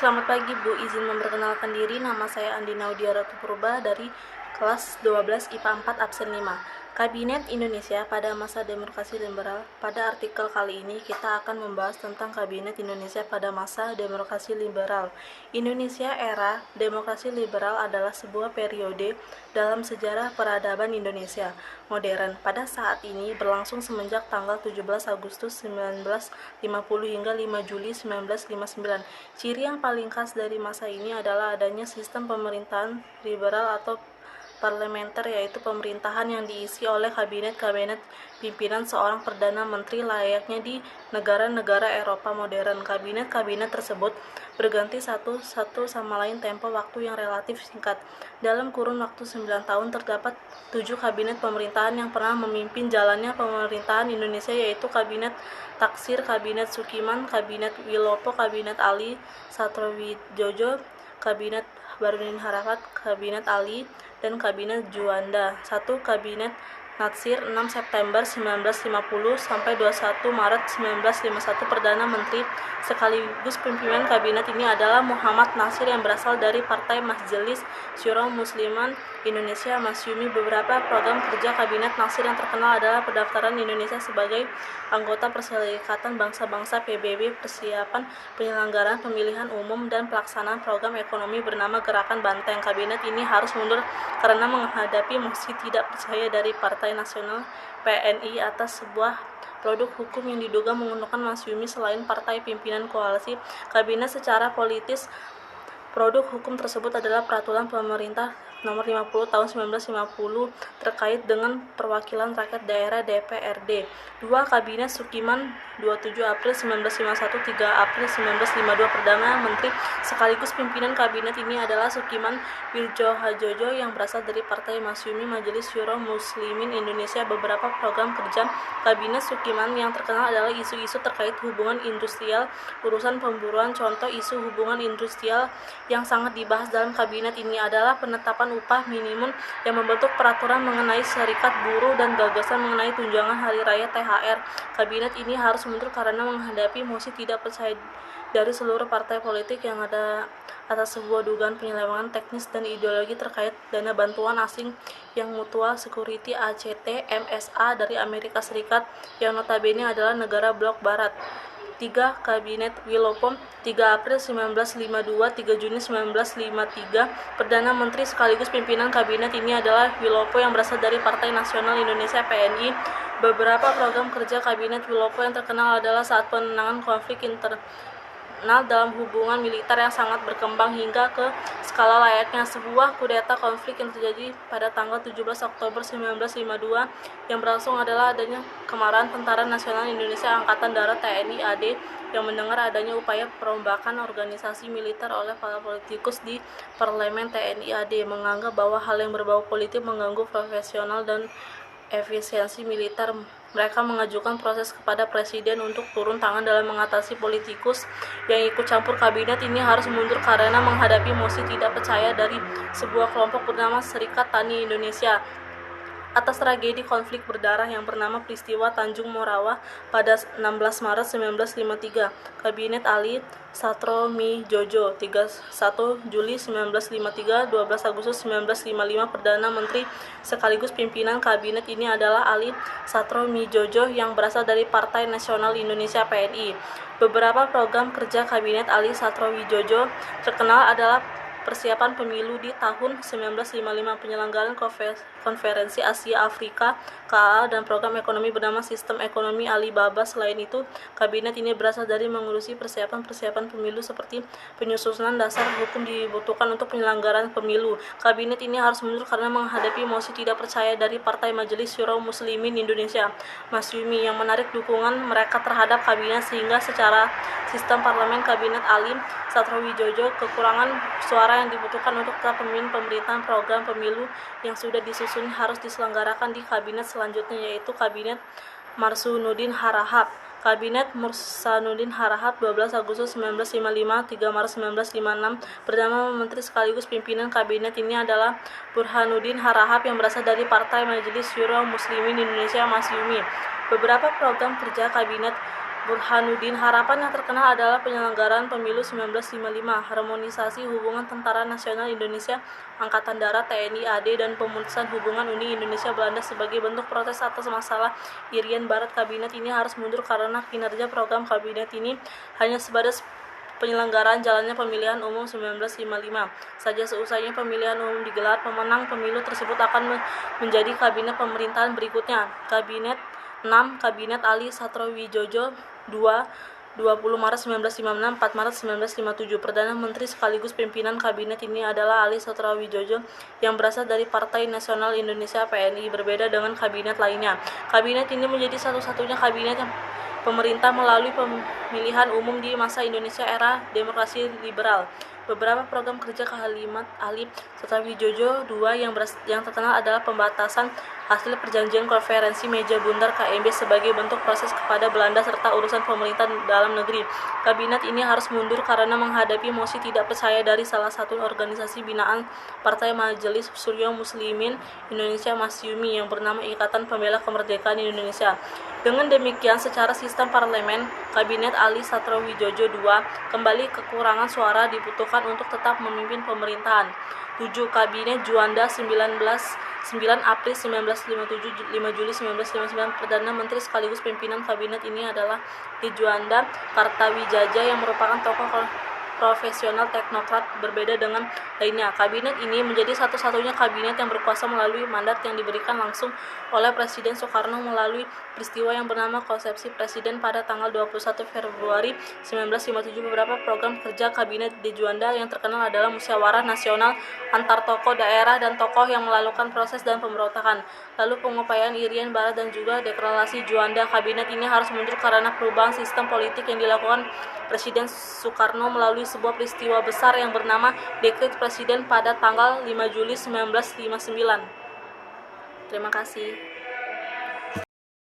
Selamat pagi Bu, izin memperkenalkan diri, nama saya Andi Naudia Ratu Purba dari kelas 12 IPA 4 absen 5. Kabinet Indonesia pada masa demokrasi liberal. Pada artikel kali ini kita akan membahas tentang Kabinet Indonesia pada masa demokrasi liberal. Indonesia era demokrasi liberal adalah sebuah periode dalam sejarah peradaban Indonesia modern. Pada saat ini berlangsung semenjak tanggal 17 Agustus 1950 hingga 5 Juli 1959. Ciri yang paling khas dari masa ini adalah adanya sistem pemerintahan liberal atau parlementer, yaitu pemerintahan yang diisi oleh kabinet-kabinet pimpinan seorang perdana menteri layaknya di negara-negara Eropa modern. Kabinet-kabinet tersebut berganti satu sama lain tempo waktu yang relatif singkat. Dalam kurun waktu 9 tahun terdapat 7 kabinet pemerintahan yang pernah memimpin jalannya pemerintahan Indonesia, yaitu Kabinet Taksir, Kabinet Sukiman, Kabinet Wilopo, Kabinet Ali Satrowijodjo, Kabinet Barudin Harahap, Kabinet Ali, dan Kabinet Juanda. 1. Kabinet Natsir 6 September 1950 sampai 21 Maret 1951. Perdana Menteri sekaligus pimpinan kabinet ini adalah Muhammad Nasir yang berasal dari Partai Majelis Syuro Muslimin Indonesia Masyumi. Beberapa program kerja Kabinet Nasir yang terkenal adalah pendaftaran Indonesia sebagai anggota Perserikatan Bangsa-Bangsa PBB, persiapan penyelenggaraan pemilihan umum, dan pelaksanaan program ekonomi bernama Gerakan Banteng. Kabinet ini harus mundur karena menghadapi mosi tidak percaya dari Partai Nasional PNI atas sebuah produk hukum yang diduga menguntungkan Masyumi selain partai pimpinan koalisi kabinet. Secara politis, produk hukum tersebut adalah Peraturan Pemerintah Nomor 50 Tahun 1950 terkait dengan perwakilan rakyat daerah DPRD. 2. Kabinet Sukiman 27 April 1951 3 April 1952. Perdana Menteri sekaligus pimpinan kabinet ini adalah Sukiman Wiljohajojo yang berasal dari Partai Masyumi Majelis Syuro Muslimin Indonesia. Beberapa program kerja Kabinet Sukiman yang terkenal adalah isu-isu terkait hubungan industrial, urusan pemburuan. Contoh isu hubungan industrial yang sangat dibahas dalam kabinet ini adalah penetapan upah minimum yang membentuk peraturan mengenai serikat buruh dan gagasan mengenai tunjangan hari raya THR. Kabinet ini harus mundur karena menghadapi mosi tidak percaya dari seluruh partai politik yang ada atas sebuah dugaan penyelewengan teknis dan ideologi terkait dana bantuan asing yang Mutual Security ACT MSA dari Amerika Serikat yang notabene adalah negara blok barat. 3. Kabinet Wilopo 3 April 1952 3 Juni 1953. Perdana Menteri sekaligus pimpinan kabinet ini adalah Wilopo yang berasal dari Partai Nasional Indonesia PNI. Beberapa program kerja Kabinet Wilopo yang terkenal adalah saat penanganan konflik internal dalam hubungan militer yang sangat berkembang hingga ke skala layaknya sebuah kudeta. Konflik yang terjadi pada tanggal 17 Oktober 1952 yang berlangsung adalah adanya kemarahan Tentara Nasional Indonesia Angkatan Darat TNI AD yang mendengar adanya upaya perombakan organisasi militer oleh para politikus di parlemen. TNI AD menganggap bahwa hal yang berbau politik mengganggu profesional dan efisiensi militer. Mereka mengajukan proses kepada presiden untuk turun tangan dalam mengatasi politikus yang ikut campur. Kabinet ini harus mundur karena menghadapi mosi tidak percaya dari sebuah kelompok bernama Serikat Tani Indonesia atas tragedi konflik berdarah yang bernama Peristiwa Tanjung Morawa pada 16 Maret 1953. Kabinet Ali Satrowijodjo 31 Juli 1953 12 Agustus 1955. Perdana Menteri sekaligus pimpinan kabinet ini adalah Ali Satrowijodjo yang berasal dari Partai Nasional Indonesia PNI. Beberapa program kerja Kabinet Ali Satrowijodjo terkenal adalah persiapan pemilu di tahun 1955, penyelenggaraan konferensi Asia Afrika KA, dan program ekonomi bernama Sistem Ekonomi Alibaba. Selain itu, kabinet ini berasal dari mengurusi persiapan pemilu seperti penyusunan dasar hukum dibutuhkan untuk penyelenggaraan pemilu. Kabinet ini harus mundur karena menghadapi mosi tidak percaya dari Partai Majelis Syuro Muslimin Indonesia Masyumi yang menarik dukungan mereka terhadap kabinet, sehingga secara sistem parlemen Kabinet Ali Satrowijodjo kekurangan suara yang dibutuhkan untuk tetap memimpin pemerintahan. Program pemilu yang sudah disusun harus diselenggarakan di kabinet selanjutnya, yaitu Kabinet Marsunuddin Harahap. Kabinet Marsunuddin Harahap 12 Agustus 1955 3 Maret 1956. Perdana Menteri sekaligus pimpinan kabinet ini adalah Burhanuddin Harahap yang berasal dari Partai Majelis Syuro Muslimin Indonesia Masyumi. Beberapa program kerja Kabinet Burhanuddin. Harapan yang terkenal adalah penyelenggaraan pemilu 1955, harmonisasi hubungan Tentara Nasional Indonesia, Angkatan Darat, TNI AD, dan pemutusan hubungan Uni Indonesia Belanda sebagai bentuk protes atas masalah Irian Barat. Kabinet ini harus mundur karena kinerja program kabinet ini hanya sebatas penyelenggaraan jalannya pemilihan umum 1955 saja. Seusainya pemilihan umum digelar, pemenang pemilu tersebut akan menjadi kabinet pemerintahan berikutnya. Kabinet 6. Kabinet Ali Satrowijojo 20 Maret 1956, 4 Maret 1957. Perdana Menteri sekaligus pimpinan kabinet ini adalah Ali Satrowijojo yang berasal dari Partai Nasional Indonesia (PNI). Berbeda dengan kabinet lainnya, kabinet ini menjadi satu-satunya kabinet yang pemerintah melalui pemilihan umum di masa Indonesia era demokrasi liberal. Beberapa program kerja kalimat Ali Satrowijojo II yang terkenal adalah pembatasan hasil perjanjian konferensi meja bundar KMB sebagai bentuk proses kepada Belanda serta urusan pemerintah dalam negeri. Kabinet ini harus mundur karena menghadapi mosi tidak percaya dari salah satu organisasi binaan Partai Majelis Syuro Muslimin Indonesia Masyumi yang bernama Ikatan Pembela Kemerdekaan Indonesia. Dengan demikian, secara sistem parlemen, Kabinet Ali Satrowijojo II kembali kekurangan suara dibutuhkan untuk tetap memimpin pemerintahan. 7. Kabinet Juanda 9 April 1957 5 Juli 1959. Perdana Menteri sekaligus pimpinan kabinet ini adalah Di Juanda Kartawijaya yang merupakan tokoh profesional teknokrat. Berbeda dengan lainnya, kabinet ini menjadi satu-satunya kabinet yang berkuasa melalui mandat yang diberikan langsung oleh Presiden Soekarno melalui peristiwa yang bernama Konsepsi Presiden pada tanggal 21 Februari 1957. Beberapa program kerja kabinet Di Juanda yang terkenal adalah musyawarah nasional antar tokoh daerah dan tokoh yang melakukan proses dan pemberontakan, lalu pengupayaan Irian Barat dan juga deklarasi Juanda. Kabinet ini harus mundur karena perubahan sistem politik yang dilakukan Presiden Soekarno melalui sebuah peristiwa besar yang bernama Dekret Presiden pada tanggal 5 Juli 1959. Terima kasih.